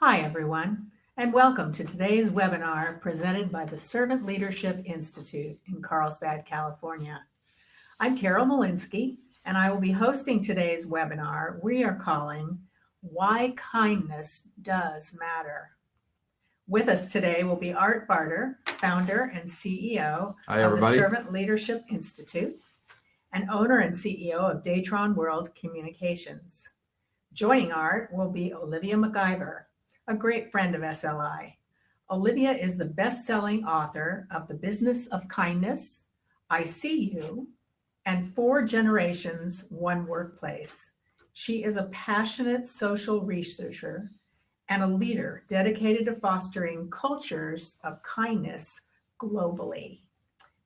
Hi, everyone, and welcome to today's webinar presented by the Servant Leadership Institute in Carlsbad, California. I'm Carol Malinsky, and I will be hosting today's webinar we are calling Why Kindness Does Matter. With us today will be Art Barter, founder and CEO of the Servant Leadership Institute, and owner and CEO of Datron World Communications. Joining Art will be Olivia McIvor, a great friend of SLI. Olivia is the best-selling author of The Business of Kindness, I See You, and 4 Generations, One Workplace. She is a passionate social researcher and a leader dedicated to fostering cultures of kindness globally.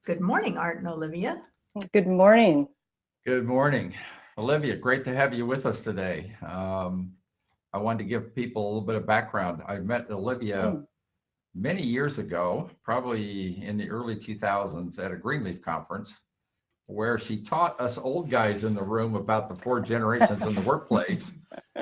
Good morning, Art and Olivia. Good morning. Good morning. Olivia, great to have you with us today. I wanted to give people a little bit of background. I met Olivia many years ago, probably in the early 2000s at a Greenleaf conference, where she taught us old guys in the room about the 4 generations in the workplace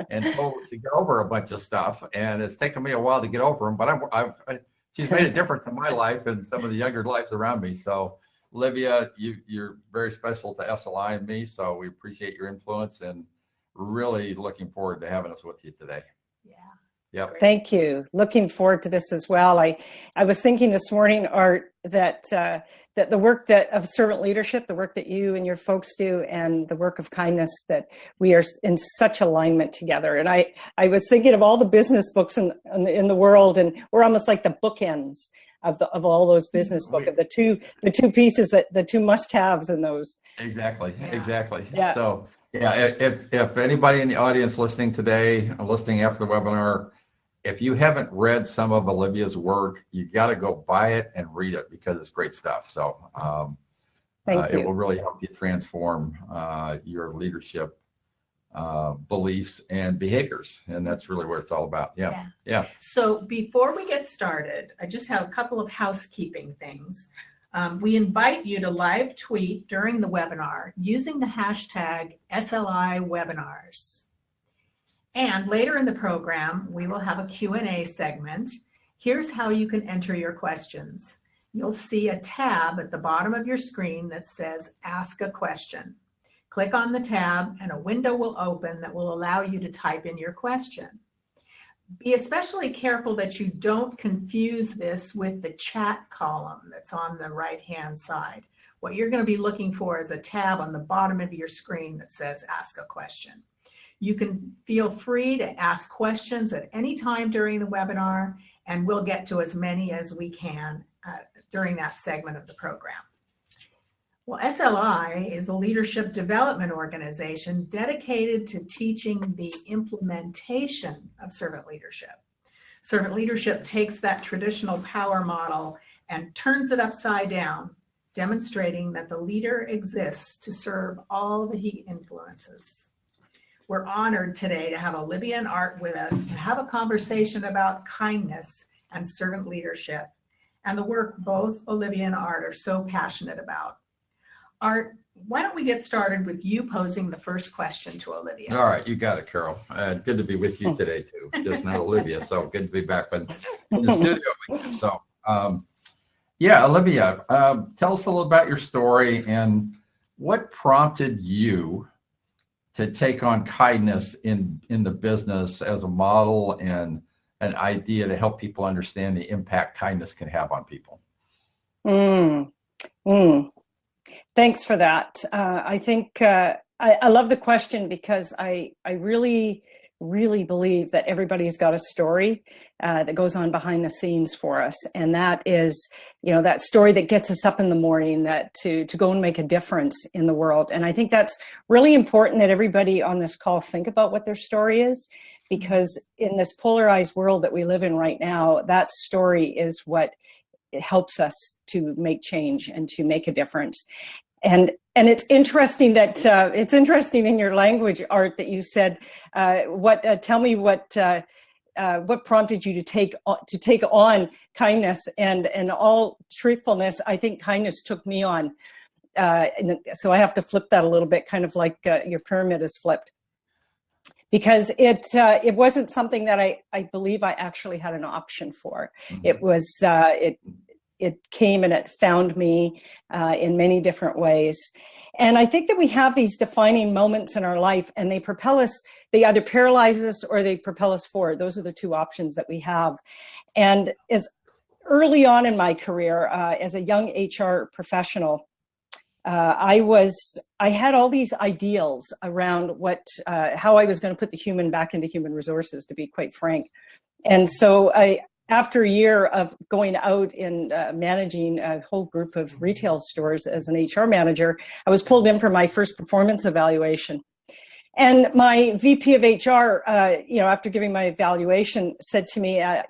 and told us to get over a bunch of stuff. And it's taken me a while to get over them, but she's made a difference in my life and some of the younger lives around me. So Olivia, you're very special to SLI and me, so we appreciate your influence and really looking forward to having us with you today. Yeah. Yep. Thank you. Looking forward to this as well. I was thinking this morning, Art, that the work of servant leadership, the work that you and your folks do, and the work of kindness, that we are in such alignment together. And I was thinking of all the business books in the world, and we're almost like the bookends of all those business books, of the two pieces, the 2 must-haves in those. Exactly. Yeah. So if anybody in the audience listening today, listening after the webinar, if you haven't read some of Olivia's work, you got to go buy it and read it because it's great stuff. So Thank you. It will really help you transform your leadership beliefs and behaviors. And that's really what it's all about. Yeah. So before we get started, I just have a couple of housekeeping things. We invite you to live tweet during the webinar using the hashtag SLI webinars. And later in the program, we will have a Q&A segment. Here's how you can enter your questions. You'll see a tab at the bottom of your screen that says Ask a Question. Click on the tab and a window will open that will allow you to type in your question. Be especially careful that you don't confuse this with the chat column that's on the right-hand side. What you're going to be looking for is a tab on the bottom of your screen that says Ask a Question. You can feel free to ask questions at any time during the webinar, and we'll get to as many as we can during that segment of the program. Well, SLI is a leadership development organization dedicated to teaching the implementation of servant leadership. Servant leadership takes that traditional power model and turns it upside down, demonstrating that the leader exists to serve all that he influences. We're honored today to have Olivia and Art with us to have a conversation about kindness and servant leadership and the work both Olivia and Art are so passionate about. Art, why don't we get started with you posing the first question to Olivia? All right, you got it, Carol. Good to be with you today too, just not Olivia. So good to be back in the studio with you. So yeah, Olivia, tell us a little about your story and what prompted you to take on kindness in the business as a model and an idea to help people understand the impact kindness can have on people. Thanks for that. I think I love the question because I really believe that everybody's got a story that goes on behind the scenes for us. And that is, that story that gets us up in the morning, that to go and make a difference in the world. And I think that's really important that everybody on this call think about what their story is, because in this polarized world that we live in right now, that story is what helps us to make change and to make a difference. And it's interesting that it's interesting in your language, Art, that you said tell me what prompted you to take on kindness, and all truthfulness, I think kindness took me on. So I have to flip that a little bit, kind of like your pyramid is flipped. because it wasn't something that I believe I actually had an option for. Mhm. It was it came and it found me in many different ways. And I think that we have these defining moments in our life, and they propel us. They either paralyze us or they propel us forward. Those are the two options that we have. And as early on in my career, as a young HR professional, I had all these ideals around how I was going to put the human back into human resources, to be quite frank. And so after a year of going out and managing a whole group of retail stores as an HR manager, I was pulled in for my first performance evaluation. And my VP of HR, after giving my evaluation, said to me, I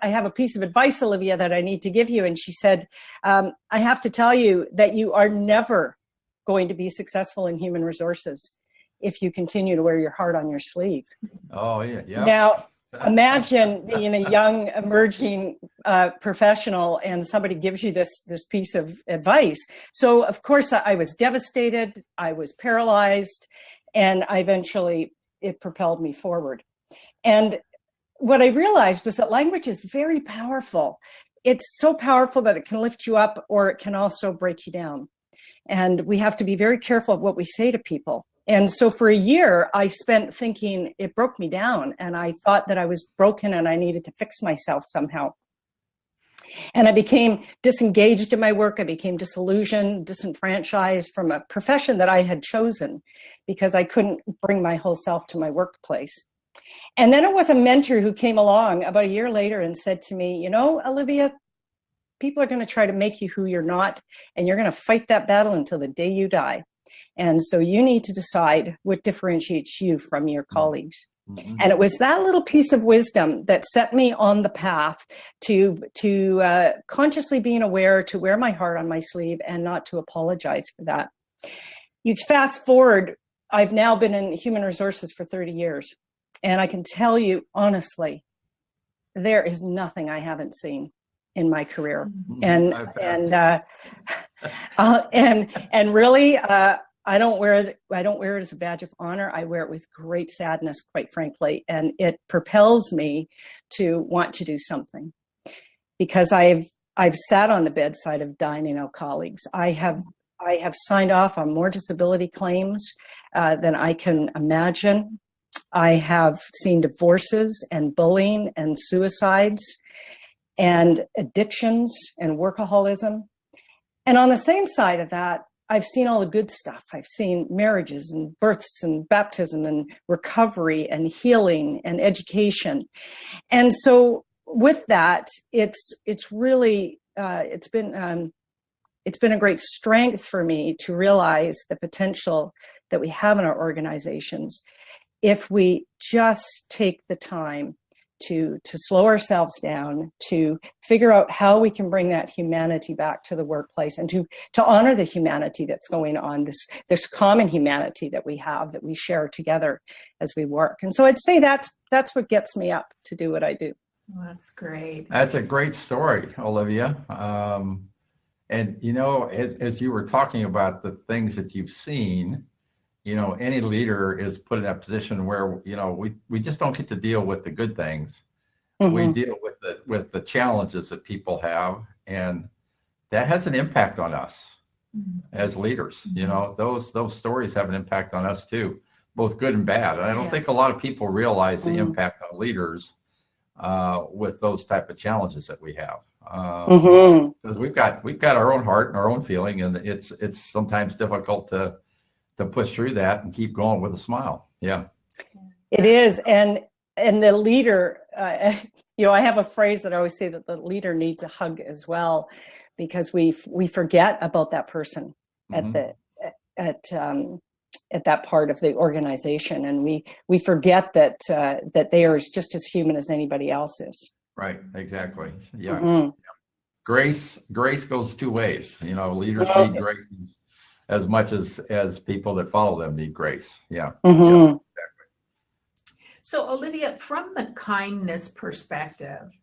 have a piece of advice, Olivia, that I need to give you. And she said, I have to tell you that you are never going to be successful in human resources if you continue to wear your heart on your sleeve. Oh, yeah. Yeah. Now, imagine being a young emerging professional and somebody gives you this piece of advice. So of course I was devastated, I was paralyzed, and it propelled me forward. And what I realized was that language is very powerful. It's so powerful that it can lift you up or it can also break you down. And we have to be very careful of what we say to people. And so for a year, I spent thinking it broke me down, and I thought that I was broken and I needed to fix myself somehow. And I became disengaged in my work. I became disillusioned, disenfranchised from a profession that I had chosen because I couldn't bring my whole self to my workplace. And then it was a mentor who came along about a year later and said to me, Olivia, people are going to try to make you who you're not, and you're going to fight that battle until the day you die. And so you need to decide what differentiates you from your colleagues. Mm-hmm. And it was that little piece of wisdom that set me on the path to consciously being aware, to wear my heart on my sleeve and not to apologize for that. You fast forward, I've now been in human resources for 30 years. And I can tell you honestly, there is nothing I haven't seen in my career. And really, I don't wear it as a badge of honor. I wear it with great sadness, quite frankly, and it propels me to want to do something, because I've sat on the bedside of dying out colleagues. I have signed off on more disability claims than I can imagine. I have seen divorces and bullying and suicides and addictions and workaholism. And on the same side of that, I've seen all the good stuff. I've seen marriages and births and baptism and recovery and healing and education. And so with that, it's really, it's been a great strength for me to realize the potential that we have in our organizations if we just take the time to slow ourselves down, to figure out how we can bring that humanity back to the workplace, and to honor the humanity that's going on, this common humanity that we have, that we share together as we work. And so I'd say that's what gets me up to do what I do. Well, that's great. That's a great story, Olivia. And as you were talking about the things that you've seen, any leader is put in that position where, we just don't get to deal with the good things. Mm-hmm. We deal with the challenges that people have, and that has an impact on us as leaders. Mm-hmm. Those stories have an impact on us too, both good and bad. And I don't think a lot of people realize the impact on leaders with those type of challenges that we have. Because we've got our own heart and our own feeling, and it's sometimes difficult to push through that and keep going with a smile. Yeah, it is. And the leader, I have a phrase that I always say, that the leader needs a hug as well, because we forget about that person at that part of the organization, and we forget that they are just as human as anybody else is. Right. Exactly. Yeah. Mm-hmm. Grace goes two ways. Leaders need grace as much as people that follow them need grace. Yeah. Mm-hmm. Yeah, exactly. So Olivia, from the kindness perspective,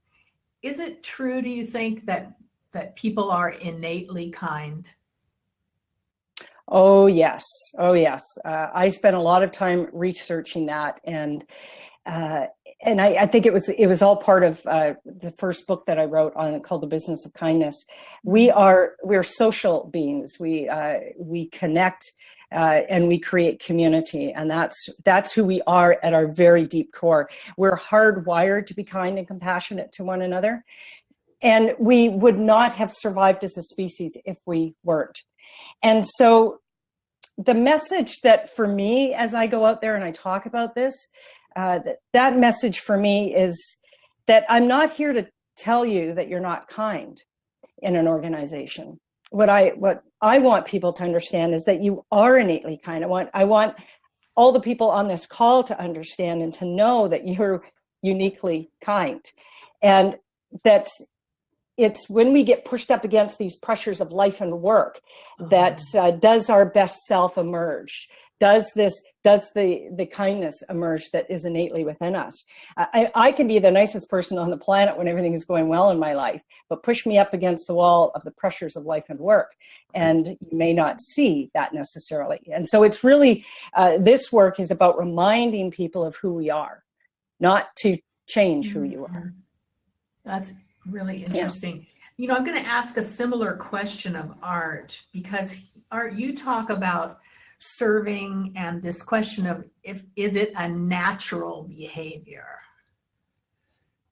is it true, do you think, that people are innately kind? Oh, yes. Oh, yes. I spent a lot of time researching that, and I think it was all part of the first book that I wrote on called The Business of Kindness. We're social beings. We connect and we create community, and that's who we are at our very deep core. We're hardwired to be kind and compassionate to one another, and we would not have survived as a species if we weren't. And so the message that for me, as I go out there and I talk about this, that message for me is that I'm not here to tell you that you're not kind in an organization. What I want people to understand is that you are innately kind. I want all the people on this call to understand and to know that you're uniquely kind, and that it's when we get pushed up against these pressures of life and work that does our best self emerge. Does the kindness emerge that is innately within us? I can be the nicest person on the planet when everything is going well in my life, but push me up against the wall of the pressures of life and work, and you may not see that necessarily. And so it's really, this work is about reminding people of who we are, not to change who you are. That's really interesting. Yeah. I'm going to ask a similar question of Art, because Art, you talk about serving and this question of is it a natural behavior?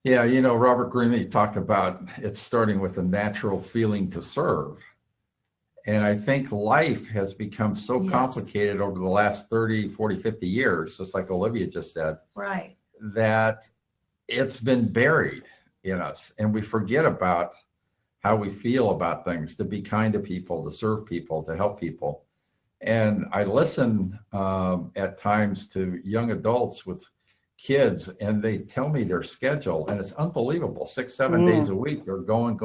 Yeah, Robert Greene talked about it starting with a natural feeling to serve. And I think life has become so complicated over the last 30, 40, 50 years, just like Olivia just said, right, that it's been buried in us, and we forget about how we feel about things, to be kind to people, to serve people, to help people. And I listen at times to young adults with kids, and they tell me their schedule, and it's unbelievable. 6-7 days a week, they're going.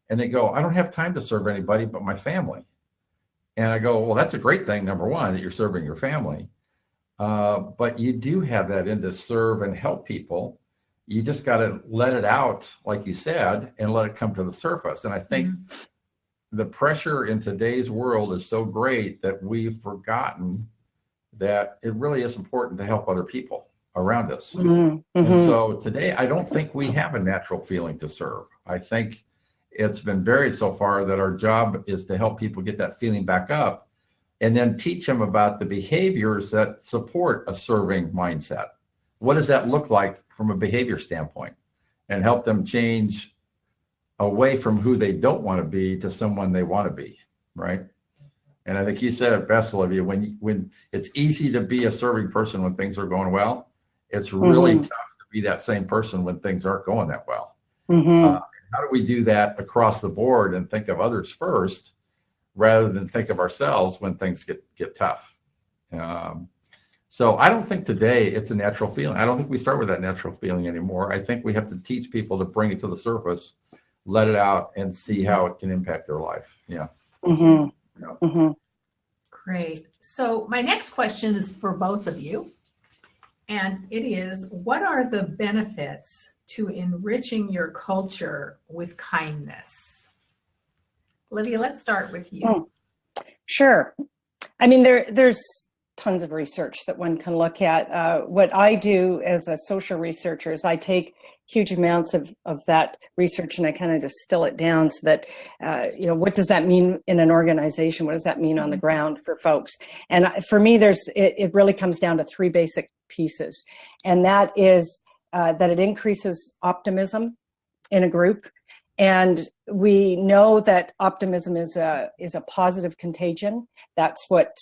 And they go, I don't have time to serve anybody but my family. And I go, well, that's a great thing, number one, that you're serving your family. But you do have that in to serve and help people. You just got to let it out, like you said, and let it come to the surface. And I think the pressure in today's world is so great that we've forgotten that it really is important to help other people around us. And so today, I don't think we have a natural feeling to serve. I think it's been buried so far that our job is to help people get that feeling back up, and then teach them about the behaviors that support a serving mindset. What does that look like from a behavior standpoint, and help them change away from who they don't want to be to someone they want to be, right? And I think you said it best, Olivia, when it's easy to be a serving person when things are going well, it's really tough to be that same person when things aren't going that well. How do we do that across the board and think of others first rather than think of ourselves when things get tough? So I don't think today it's a natural feeling. I don't think we start with that natural feeling anymore. I think we have to teach people to bring it to the surface, let it out, and see how it can impact their life. Yeah. Great. So my next question is for both of you. And it is, what are the benefits to enriching your culture with kindness? Olivia, let's start with you. Sure. I mean, there's tons of research that one can look at. What I do as a social researcher is I take huge amounts of that research and I kind of distill it down so that, what does that mean in an organization? What does that mean on the ground for folks? And for me, it really comes down to three basic pieces. And that is that it increases optimism in a group. And we know that optimism is a positive contagion. That's what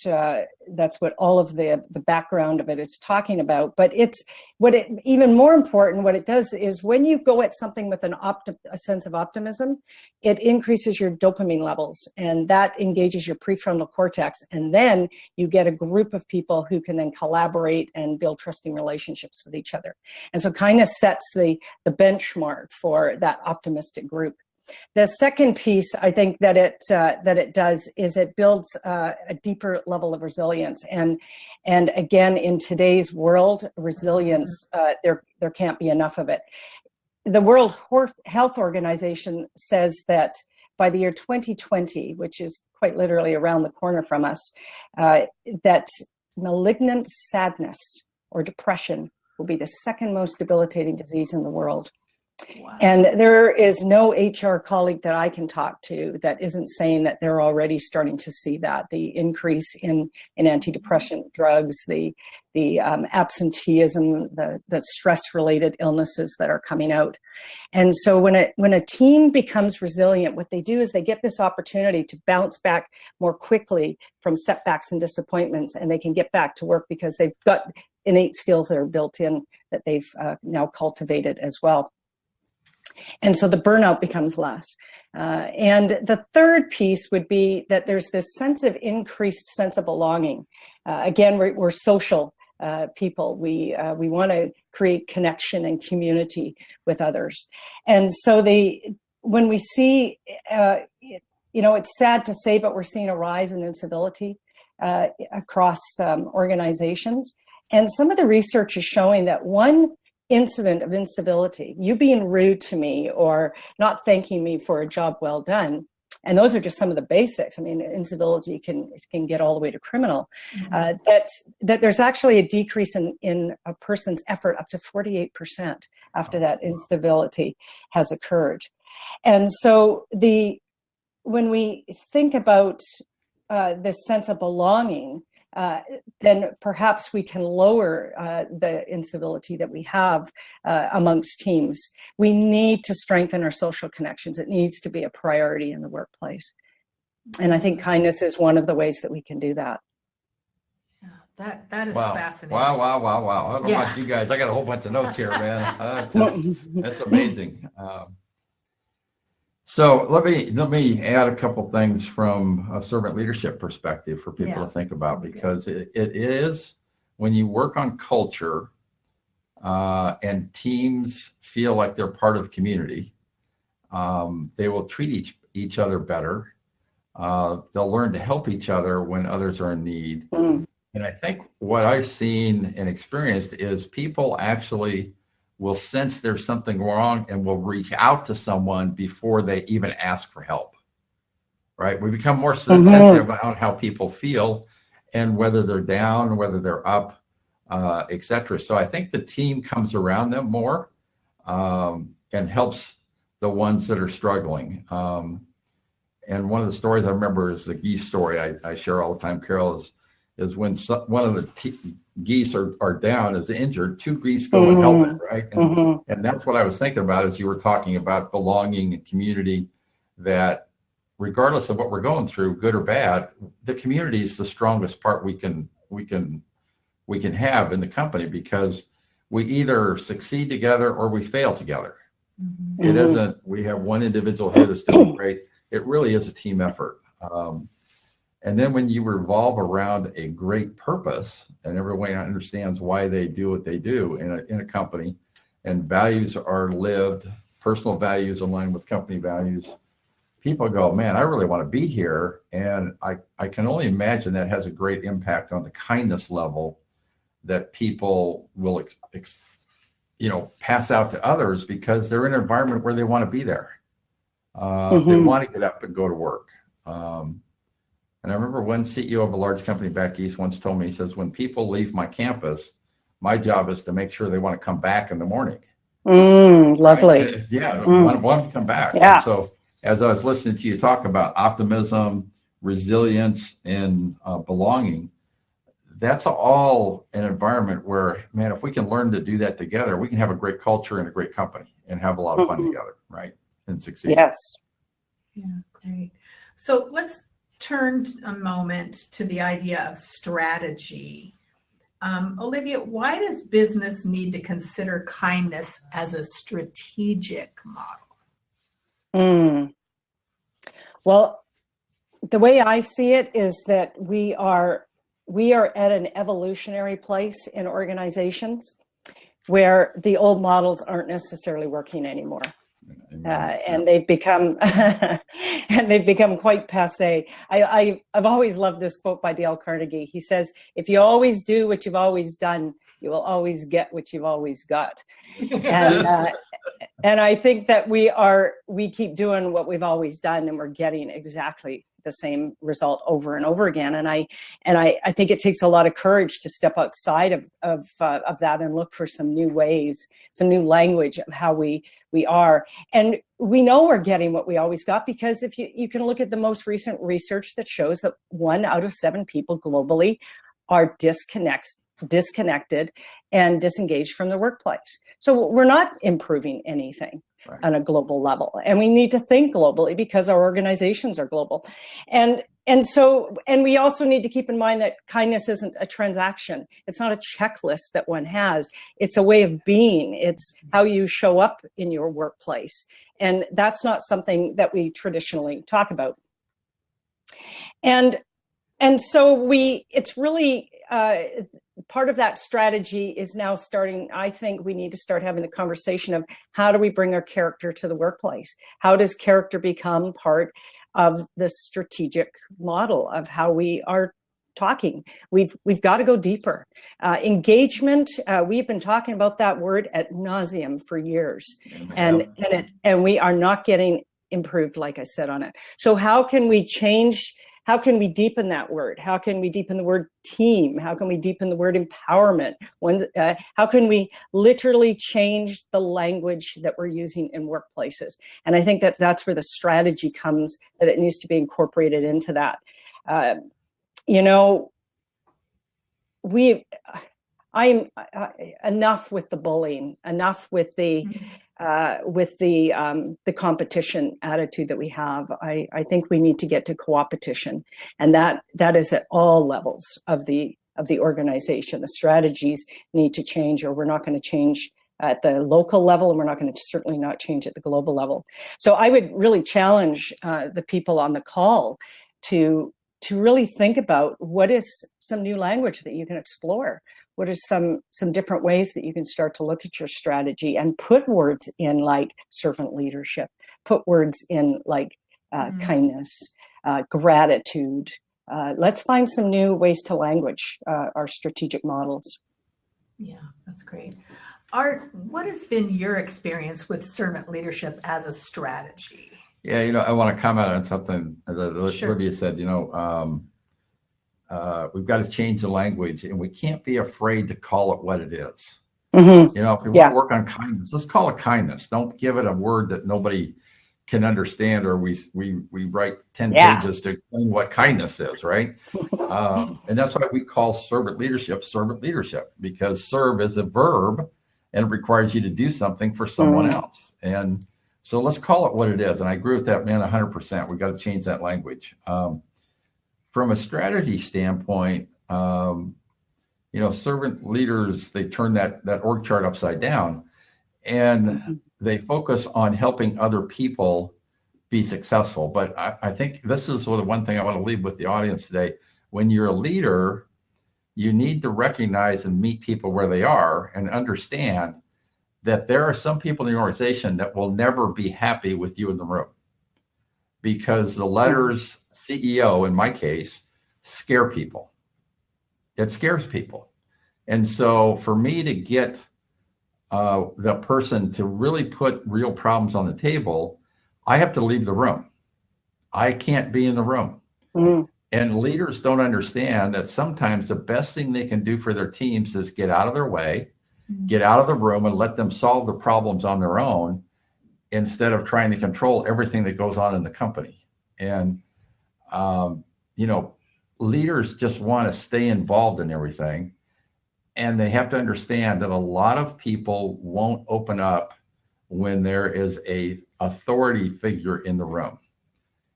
all of the background of it is talking about. But even more important, what it does is when you go at something with a sense of optimism, it increases your dopamine levels, and that engages your prefrontal cortex. And then you get a group of people who can then collaborate and build trusting relationships with each other. And so kindness sets the benchmark for that optimistic group. The second piece I think that it does is it builds a deeper level of resilience. And again, in today's world, resilience, there can't be enough of it. The World Health Organization says that by the year 2020, which is quite literally around the corner from us, that malignant sadness or depression will be the second most debilitating disease in the world. Wow. And there is no HR colleague that I can talk to that isn't saying that they're already starting to see that, the increase in antidepressant drugs, the absenteeism, the stress-related illnesses that are coming out. And so when a team becomes resilient, what they do is they get this opportunity to bounce back more quickly from setbacks and disappointments, and they can get back to work because they've got innate skills that are built in that they've now cultivated as well. And so the burnout becomes less. And the third piece would be that there's this sense of increased sense of belonging. Again, we're social people. We want to create connection and community with others. And so when we see, it's sad to say, but we're seeing a rise in incivility across organizations. And some of the research is showing that one incident of incivility, you being rude to me or not thanking me for a job well done, and those are just some of the basics. I mean, incivility can get all the way to criminal. That there's actually a decrease in a person's effort up to 48% after that incivility has occurred. And so when we think about this sense of belonging, then perhaps we can lower the incivility that we have amongst teams. We need to strengthen our social connections. It needs to be a priority in the workplace. And I think kindness is one of the ways that we can do that. Yeah, that is Wow. fascinating. Wow. I don't know about you guys. I got a whole bunch of notes here, man. That's amazing. So let me add a couple things from a servant leadership perspective for people to think about, because it is, when you work on culture and teams feel like they're part of the community, they will treat each other better. They'll learn to help each other when others are in need. And I think what I've seen and experienced is people actually will sense there's something wrong and will reach out to someone before they even ask for help, right? We become more sensitive about how people feel and whether they're down, whether they're up, et cetera. So I think the team comes around them more and helps the ones that are struggling. And one of the stories I remember is the geese story I share all the time, Carol, is when one of the geese are down, is injured, two geese go and help it, right? And that's what I was thinking about as you were talking about belonging and community, that regardless of what we're going through, good or bad, the community is the strongest part we can have in the company, because we either succeed together or we fail together. It isn't, we have one individual here that's doing great. It really is a team effort. And then when you revolve around a great purpose and everyone understands why they do what they do in a company, and values are lived, personal values align with company values, people go, man, I really want to be here. And I can only imagine that has a great impact on the kindness level that people will pass out to others, because they're in an environment where they want to be there. They want to get up and go to work. And I remember one CEO of a large company back east once told me, he says, when people leave my campus, my job is to make sure they want to come back in the morning. Lovely. Right? Yeah, want to come back. Yeah. And so as I was listening to you talk about optimism, resilience, and belonging, that's all an environment where, man, if we can learn to do that together, we can have a great culture and a great company and have a lot of fun together, right? And succeed. Yes. Yeah, great. So let's turn a moment to the idea of strategy. Olivia, why does business need to consider kindness as a strategic model? Well, the way I see it is that we are at an evolutionary place in organizations where the old models aren't necessarily working anymore. And they've become quite passé. I've always loved this quote by Dale Carnegie. He says, if you always do what you've always done, you will always get what you've always got. And I think that we keep doing what we've always done, and we're getting exactly the same result over and over again. And I think it takes a lot of courage to step outside of that and look for some new ways, some new language of how we are. And we know we're getting what we always got, because if you can look at the most recent research that shows that 1 out of 7 people globally are disconnected and disengaged from the workplace. So we're not improving anything on a global level, and we need to think globally because our organizations are global. And we also need to keep in mind that kindness isn't a transaction. It's not a checklist that one has. It's a way of being. It's how you show up in your workplace. And that's not something that we traditionally talk about. And so it's really, part of that strategy is now starting. I think we need to start having the conversation of how do we bring our character to the workplace? How does character become part of the strategic model of how we are talking? We've got to go deeper. Engagement, we've been talking about that word ad nauseum for years, and we are not getting improved, like I said, on it. So how can we change? How can we deepen that word? How can we deepen the word team? How can we deepen the word empowerment? How can we literally change the language that we're using in workplaces? And I think that that's where the strategy comes, that it needs to be incorporated into that. I'm enough with the bullying, enough with the competition attitude that we have. I think we need to get to co-opetition, and that is at all levels of the organization. The strategies need to change, or we're not going to change at the local level, and we're not going to certainly not change at the global level. So I would really challenge the people on the call to really think about what is some new language that you can explore. What are some different ways that you can start to look at your strategy and put words in like servant leadership, put words in like kindness, gratitude. Let's find some new ways to language our strategic models. Yeah, that's great. Art, what has been your experience with servant leadership as a strategy? Yeah, I want to comment on something that Sure. Olivia said. We've got to change the language, and we can't be afraid to call it what it is. Mm-hmm. If we want to work on kindness, let's call it kindness. Don't give it a word that nobody can understand, or we write 10 pages to explain what kindness is, right? And that's why we call servant leadership, because serve is a verb, and it requires you to do something for someone else. And so let's call it what it is. And I agree with that, man, 100%. We've got to change that language. From a strategy standpoint, servant leaders, they turn that org chart upside down, and they focus on helping other people be successful. But I think this is the one thing I want to leave with the audience today. When you're a leader, you need to recognize and meet people where they are and understand that there are some people in the organization that will never be happy with you in the room, because the letters CEO, in my case, scare people. It scares people. And so for me to get the person to really put real problems on the table, I have to leave the room. I can't be in the room. And leaders don't understand that sometimes the best thing they can do for their teams is get out of their way, get out of the room, and let them solve the problems on their own, instead of trying to control everything that goes on in the company. And leaders just want to stay involved in everything. And they have to understand that a lot of people won't open up when there is a authority figure in the room.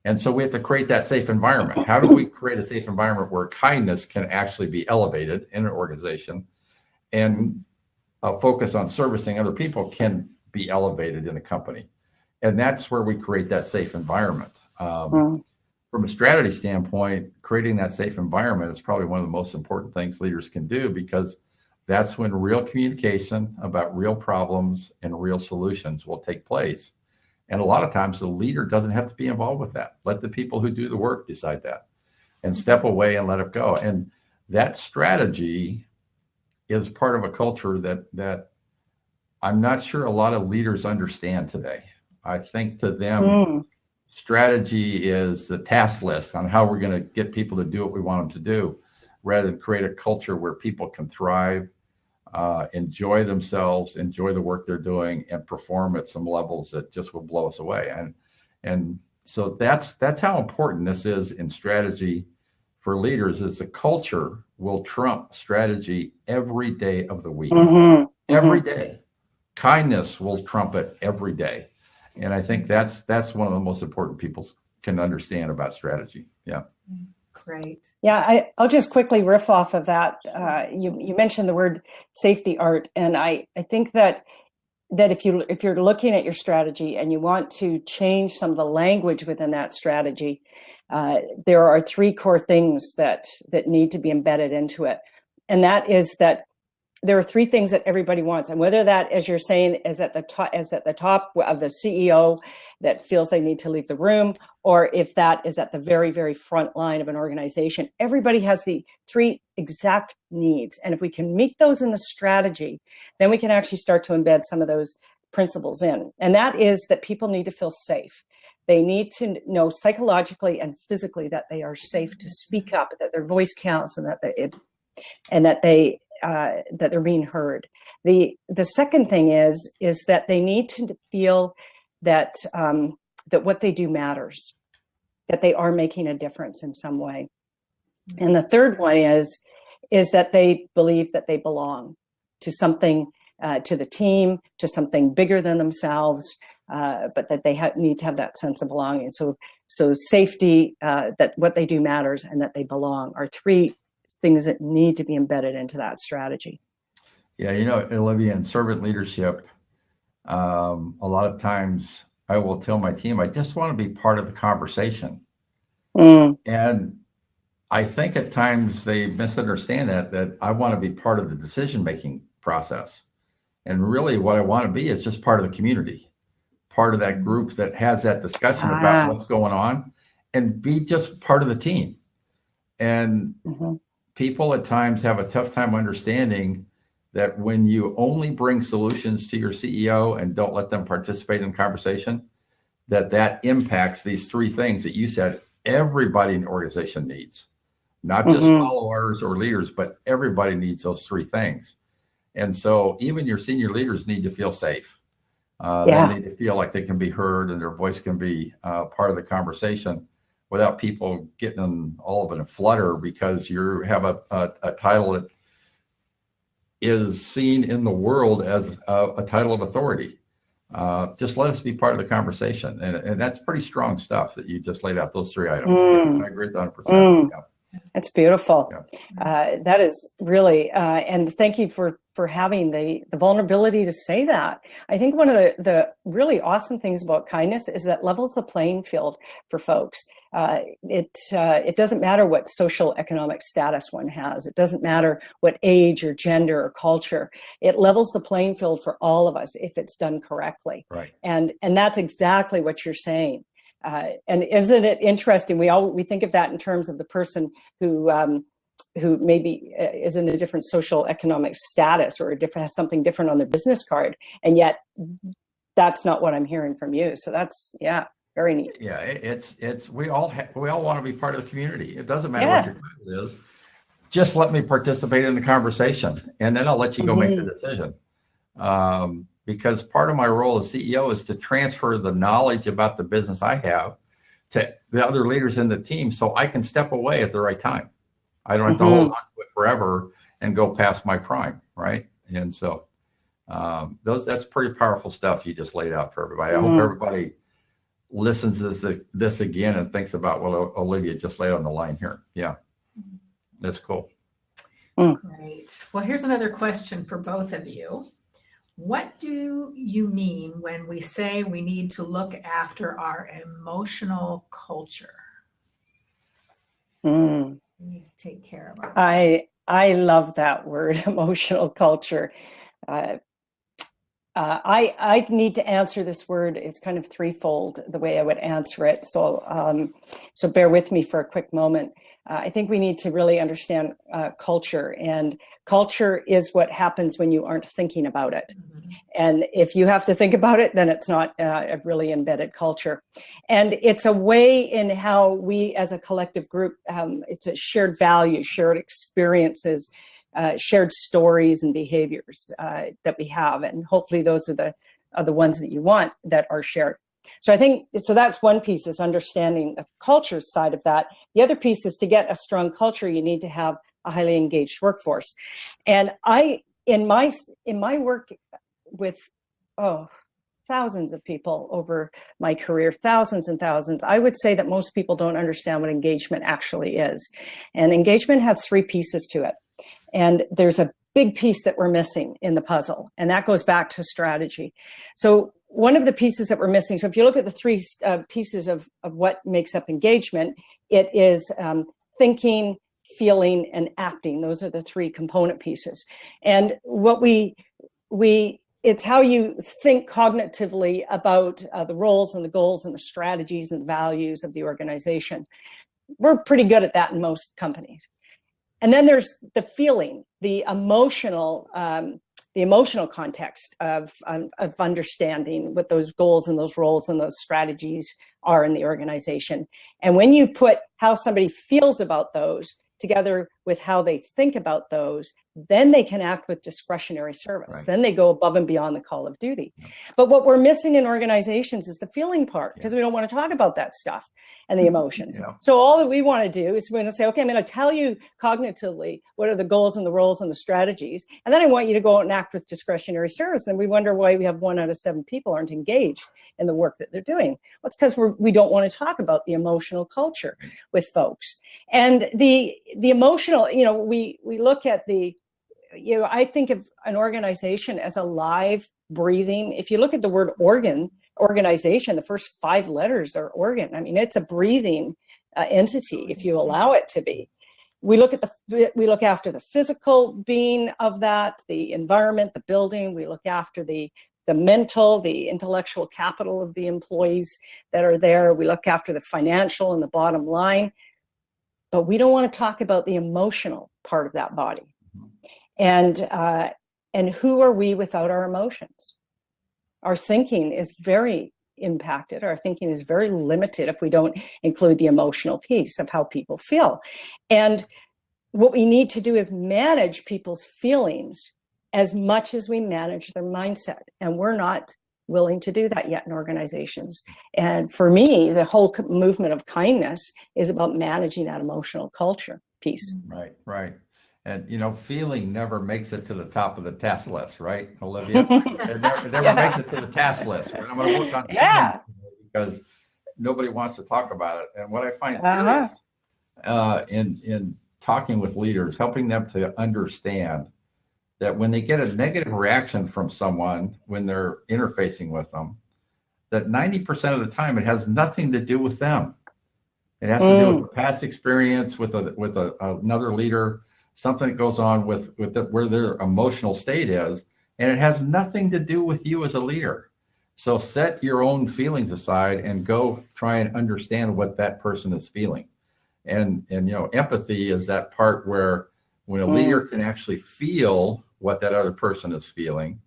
And so we have to create that safe environment. How do we create a safe environment where kindness can actually be elevated in an organization, and a focus on servicing other people can be elevated in a company? And that's where we create that safe environment. From a strategy standpoint, creating that safe environment is probably one of the most important things leaders can do, because that's when real communication about real problems and real solutions will take place. And a lot of times the leader doesn't have to be involved with that. Let the people who do the work decide that, and step away and let it go. And that strategy is part of a culture that I'm not sure a lot of leaders understand today. I think to them, Strategy is the task list on how we're going to get people to do what we want them to do, rather than create a culture where people can thrive, enjoy themselves, enjoy the work they're doing, and perform at some levels that just will blow us away. And so that's how important this is in strategy for leaders. Is the culture will trump strategy every day of the week. Every day. Kindness will trump it every day. And I think that's one of the most important people can understand about strategy. Yeah. Great. Yeah, I'll just quickly riff off of that. You mentioned the word safety, Art, and I think that if you're looking at your strategy and you want to change some of the language within that strategy, there are three core things that need to be embedded into it, and that is that there are three things that everybody wants, and whether that, as you're saying, is at the top of the CEO that feels they need to leave the room, or if that is at the very, very front line of an organization, everybody has the three exact needs. And if we can meet those in the strategy, then we can actually start to embed some of those principles in. And that is that people need to feel safe. They need to know psychologically and physically that they are safe to speak up, that their voice counts, and that they're being heard. The second thing is that they need to feel that that what they do matters, that they are making a difference in some way. And the third one is that they believe that they belong to something, to the team, to something bigger than themselves, but that they need to have that sense of belonging. So safety, that what they do matters, and that they belong are three things that need to be embedded into that strategy. Yeah, Olivia, in servant leadership, a lot of times I will tell my team, I just want to be part of the conversation. And I think at times they misunderstand that I want to be part of the decision-making process. And really what I want to be is just part of the community, part of that group that has that discussion about what's going on, and be just part of the team. And people at times have a tough time understanding that when you only bring solutions to your CEO and don't let them participate in the conversation, that impacts these three things that you said everybody in the organization needs, not just followers or leaders, but everybody needs those three things. And so even your senior leaders need to feel safe. They need to feel like they can be heard and their voice can be part of the conversation, without people getting all of it in a flutter because you have a title that is seen in the world as a title of authority. Just let us be part of the conversation. And that's pretty strong stuff that you just laid out, those three items. Yeah, I agree with 100%. Yeah. That's beautiful. That is really, and thank you for having the vulnerability to say that. I think one of the really awesome things about kindness is that levels the playing field for folks. It doesn't matter what social economic status one has. It doesn't matter what age or gender or culture. It levels the playing field for all of us if it's done correctly. Right. And that's exactly what you're saying. And isn't it interesting? We think of that in terms of the person who maybe is in a different social economic status or has something different on their business card, and yet that's not what I'm hearing from you. So that's very neat. Yeah, it's we all want to be part of the community. It doesn't matter what your title is. Just let me participate in the conversation, and then I'll let you go make the decision. Because part of my role as CEO is to transfer the knowledge about the business I have to the other leaders in the team, so I can step away at the right time. I don't have to hold on to it forever and go past my prime, right? And so that's pretty powerful stuff you just laid out for everybody. I hope everybody listens to this again and thinks about what Olivia just laid on the line here. Yeah, that's cool. Great. Well, here's another question for both of you. What do you mean when we say we need to look after our emotional culture? We need to take care of our I love that word, emotional culture. I need to answer this word. It's kind of threefold the way I would answer it. So bear with me for a quick moment. I think we need to really understand culture, and culture is what happens when you aren't thinking about it. Mm-hmm. And if you have to think about it, then it's not a really embedded culture. And it's a way in how we as a collective group, it's a shared values, shared experiences, shared stories and behaviors that we have. And hopefully those are the ones that you want that are shared. So I think, so that's one piece, is understanding the culture side of that. The other piece is, to get a strong culture, you need to have a highly engaged workforce. And in my work with, thousands of people over my career, thousands and thousands, I would say that most people don't understand what engagement actually is. And engagement has three pieces to it. And there's a big piece that we're missing in the puzzle, and that goes back to strategy. So one of the pieces that we're missing, so if you look at the three pieces of what makes up engagement, it is thinking, feeling, and acting. Those are the three component pieces. And what it's how you think cognitively about the roles and the goals and the strategies and the values of the organization. We're pretty good at that in most companies. And then there's the feeling, the emotional context of understanding what those goals and those roles and those strategies are in the organization. And when you put how somebody feels about those together with how they think about those, then they can act with discretionary service. Right. Then they go above and beyond the call of duty. Yeah. But what we're missing in organizations is the feeling part, because we don't want to talk about that stuff and the emotions. Yeah. So all that we want to do is we're going to say, okay, I'm going to tell you cognitively what are the goals and the roles and the strategies. And then I want you to go out and act with discretionary service. And we wonder why we have 1 out of 7 people aren't engaged in the work that they're doing. Well, it's because we don't want to talk about the emotional culture with folks. And the emotional, we look at I think of an organization as a live, breathing. If you look at the word organization, the first 5 letters are organ. I mean, it's a breathing entity, if you allow it to be. We look after the physical being of that, the environment, the building. We look after the mental, the intellectual capital of the employees that are there. We look after the financial and the bottom line. But we don't want to talk about the emotional part of that body. And who are we without our emotions? Our thinking is very impacted. Our thinking is very limited if we don't include the emotional piece of how people feel. And what we need to do is manage people's feelings as much as we manage their mindset. And we're not willing to do that yet in organizations. And for me, the whole movement of kindness is about managing that emotional culture piece. Right. And, feeling never makes it to the top of the task list, right, Olivia? It never makes it to the task list. I'm going to work on feeling because nobody wants to talk about it. And what I find curious in talking with leaders, helping them to understand that when they get a negative reaction from someone when they're interfacing with them, that 90% of the time it has nothing to do with them. It has to do with a past experience with another leader, something that goes on with where their emotional state is, and it has nothing to do with you as a leader. So set your own feelings aside and go try and understand what that person is feeling. And empathy is that part where when a leader can actually feel what that other person is feeling,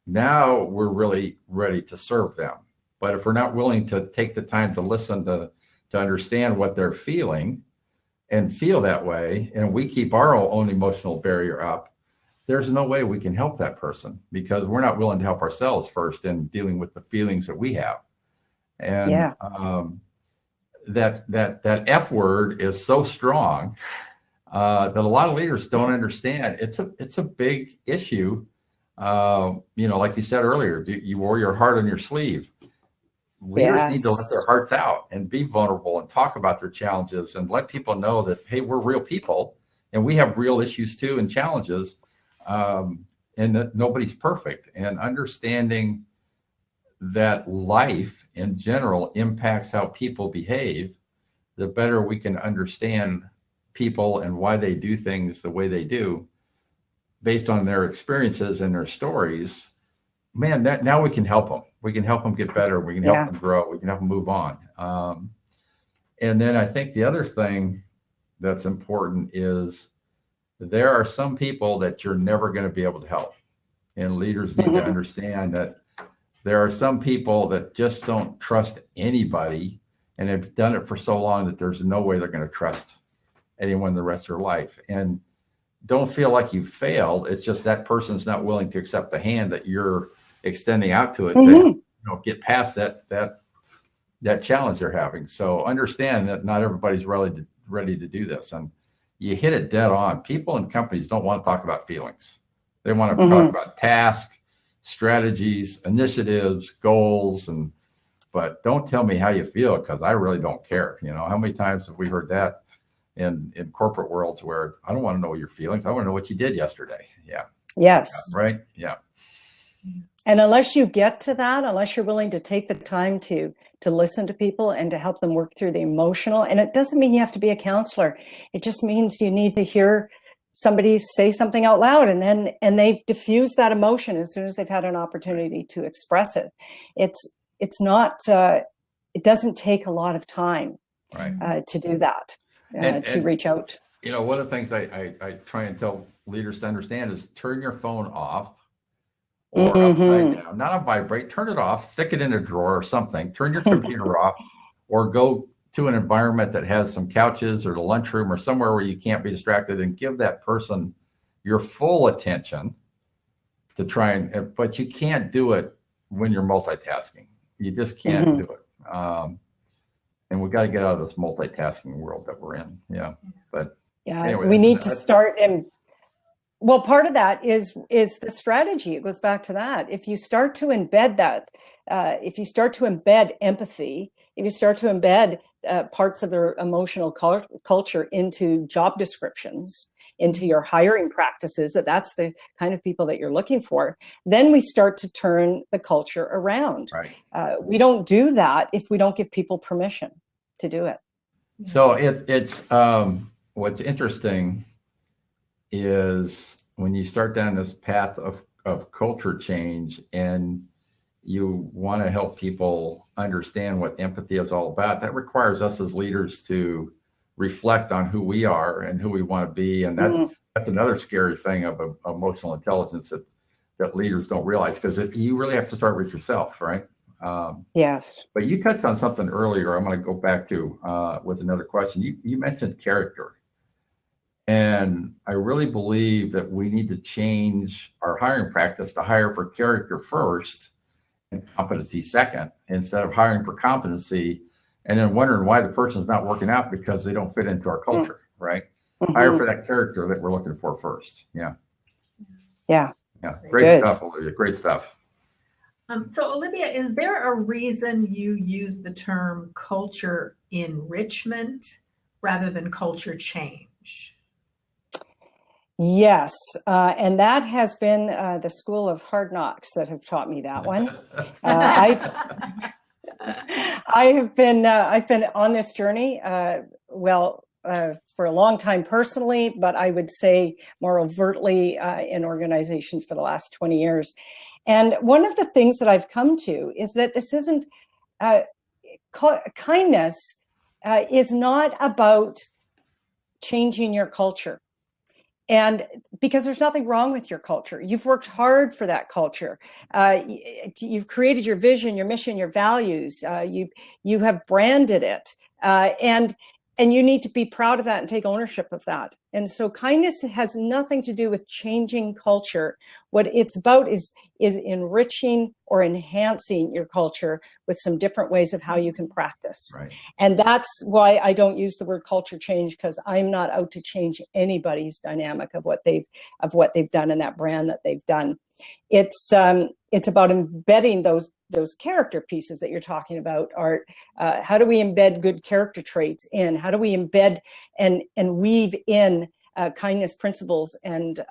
now we're really ready to serve them. But if we're not willing to take the time to listen to understand what they're feeling and feel that way, and we keep our own emotional barrier up, there's no way we can help that person because we're not willing to help ourselves first in dealing with the feelings that we have. And that F word is so strong that a lot of leaders don't understand. It's a big issue. Like you said earlier, you wore your heart on your sleeve. Leaders need to let their hearts out and be vulnerable and talk about their challenges and let people know that, hey, we're real people and we have real issues too and challenges, and that nobody's perfect. And understanding that life in general impacts how people behave, the better we can understand people and why they do things the way they do based on their experiences and their stories, man, now we can help them. We can help them get better. We can help Yeah. them grow. We can help them move on. And then I think the other thing that's important is there are some people that you're never going to be able to help. And leaders need to understand that there are some people that just don't trust anybody and have done it for so long that there's no way they're going to trust anyone the rest of their life. And don't feel like you failed. It's just that person's not willing to accept the hand that you're extending out to it to get past that challenge they're having. So understand that not everybody's ready to do this. And you hit it dead on. People in companies don't want to talk about feelings. They want to talk about tasks, strategies, initiatives, goals, but don't tell me how you feel, because I really don't care. How many times have we heard that in corporate worlds where I don't want to know your feelings. I want to know what you did yesterday. Yeah. Yes. Right. Yeah. And unless you get to that, unless you're willing to take the time to listen to people and to help them work through the emotional, and it doesn't mean you have to be a counselor. It just means you need to hear somebody say something out loud, and they've diffused that emotion as soon as they've had an opportunity to express it. It's not, it doesn't take a lot of time to do that, to reach out. One of the things I try and tell leaders to understand is turn your phone off or upside down, not on vibrate, turn it off, stick it in a drawer or something, turn your computer off, or go to an environment that has some couches or the lunchroom or somewhere where you can't be distracted, and give that person your full attention to try but you can't do it when you're multitasking. You just can't do it. And we've got to get out of this multitasking world that we're in. Yeah. But anyway, we need to start. And well, part of that is the strategy. It goes back to that. If you start to embed that, if you start to embed empathy, if you start to embed parts of their emotional culture into job descriptions, into your hiring practices, that's the kind of people that you're looking for, then we start to turn the culture around. Right. We don't do that if we don't give people permission to do it. So it's what's interesting is when you start down this path of culture change and you want to help people understand what empathy is all about, that requires us as leaders to reflect on who we are and who we want to be. And that's another scary thing of emotional intelligence that leaders don't realize, because you really have to start with yourself, right? Yes. But you touched on something earlier. I'm going to go back to with another question. You mentioned character. And I really believe that we need to change our hiring practice to hire for character first and competency second, instead of hiring for competency and then wondering why the person's not working out because they don't fit into our culture, right? Hire for that character that we're looking for first. Yeah. Yeah. Yeah. Great stuff, Olivia. Great stuff. So Olivia, is there a reason you use the term culture enrichment rather than culture change? Yes, and that has been the school of hard knocks that have taught me that one. I've been on this journey, for a long time personally, but I would say more overtly in organizations for the last 20 years. And one of the things that I've come to is that this isn't kindness is not about changing your culture. And because there's nothing wrong with your culture. You've worked hard for that culture. You've created your vision, your mission, your values. You have branded it. And you need to be proud of that and take ownership of that. And so kindness has nothing to do with changing culture. What it's about is enriching or enhancing your culture with some different ways of how you can practice. Right. And that's why I don't use the word culture change, because I'm not out to change anybody's dynamic of what they've done in that brand that they've done. It's about embedding those character pieces that you're talking about, Art. How do we embed good character traits in? How do we embed and weave in kindness principles and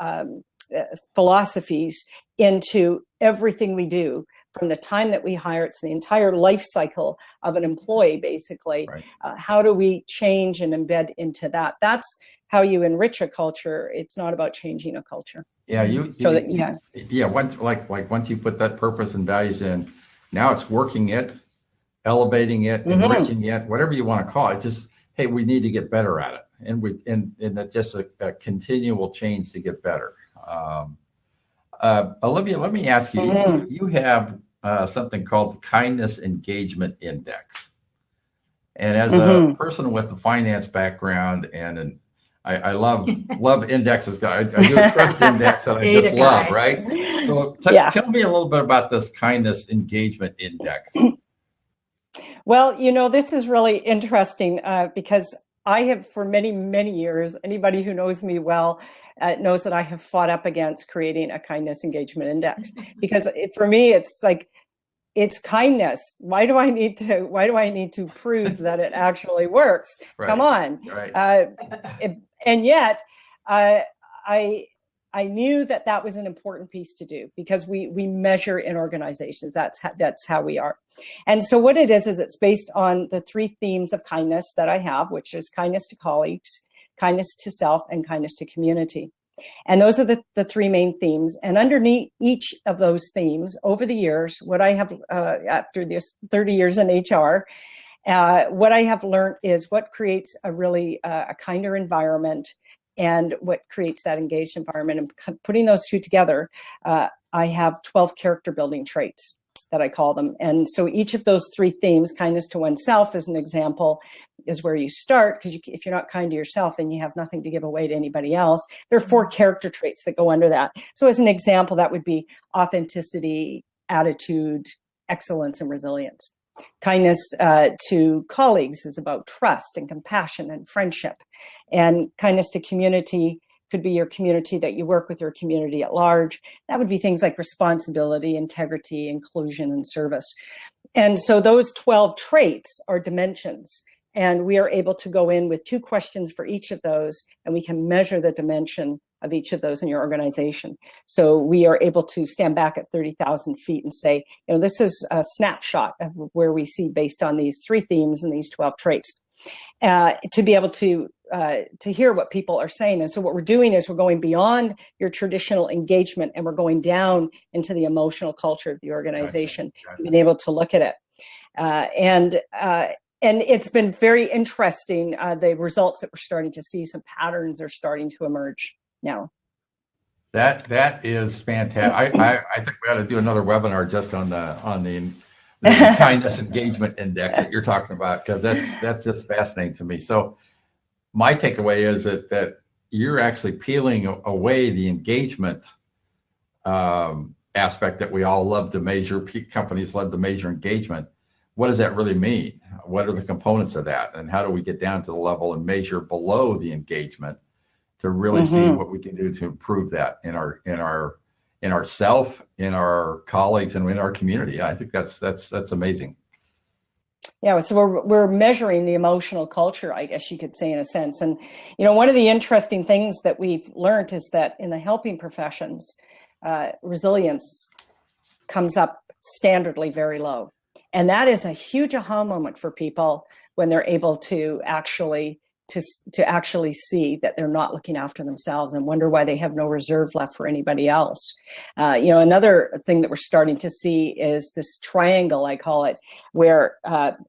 philosophies into everything we do, from the time that we hire? It's the entire life cycle of an employee, basically. Right. How do we change and embed into that? That's how you enrich a culture. It's not about changing a culture. Yeah, So that, yeah. yeah. Once once you put that purpose and values in, now it's working it, elevating it, enriching it, whatever you want to call it. It's just, hey, we need to get better at it, and that's just a continual change to get better. Olivia, let me ask you. You have something called the Kindness Engagement Index, and as a person with a finance background and I love indexes. I do a trust index that I just love, right? So tell me a little bit about this Kindness Engagement Index. Well, this is really interesting because I have, for many, many years, anybody who knows me well knows that I have fought up against creating a Kindness Engagement Index, because for me, it's like, it's kindness. Why do I need to prove that it actually works? Right. Come on. Right. And yet, I knew that was an important piece to do, because we measure in organizations. That's how we are. And so what it is it's based on the 3 themes of kindness that I have, which is kindness to colleagues, kindness to self, and kindness to community. And those are the 3 main themes. And underneath each of those themes, over the years, what I have, after this 30 years in HR, what I have learned is what creates a really a kinder environment, and what creates that engaged environment. And putting those 2 together, I have 12 character building traits that I call them. And so each of those 3 themes, kindness to oneself as an example, is where you start, because if you're not kind to yourself, then you have nothing to give away to anybody else. There are 4 character traits that go under that. So as an example, that would be authenticity, attitude, excellence, and resilience. Kindness to colleagues is about trust and compassion and friendship. And kindness to community could be your community that you work with, your community at large. That would be things like responsibility, integrity, inclusion, and service. And so those 12 traits are dimensions. And we are able to go in with 2 questions for each of those, and we can measure the dimension of each of those in your organization. So we are able to stand back at 30,000 feet and say, this is a snapshot of where we see, based on these 3 themes and these 12 traits, to be able to hear what people are saying. And so what we're doing is we're going beyond your traditional engagement, and we're going down into the emotional culture of the organization, Gotcha. being able to look at it. And it's been very interesting, the results that we're starting to see. Some patterns are starting to emerge now. That is fantastic. I think we ought to do another webinar just on the Kindness Engagement Index that you're talking about, because that's just fascinating to me. So my takeaway is that you're actually peeling away the engagement aspect that we all love to measure. Companies love to measure engagement. What does that really mean? What are the components of that? And how do we get down to the level and measure below the engagement to really see what we can do to improve that in ourself, in our colleagues, and in our community? I think that's amazing. Yeah, so we're measuring the emotional culture, I guess you could say, in a sense. And one of the interesting things that we've learned is that in the helping professions, resilience comes up standardly very low. And that is a huge aha moment for people when they're able to actually see that they're not looking after themselves, and wonder why they have no reserve left for anybody else. Another thing that we're starting to see is this triangle, I call it, where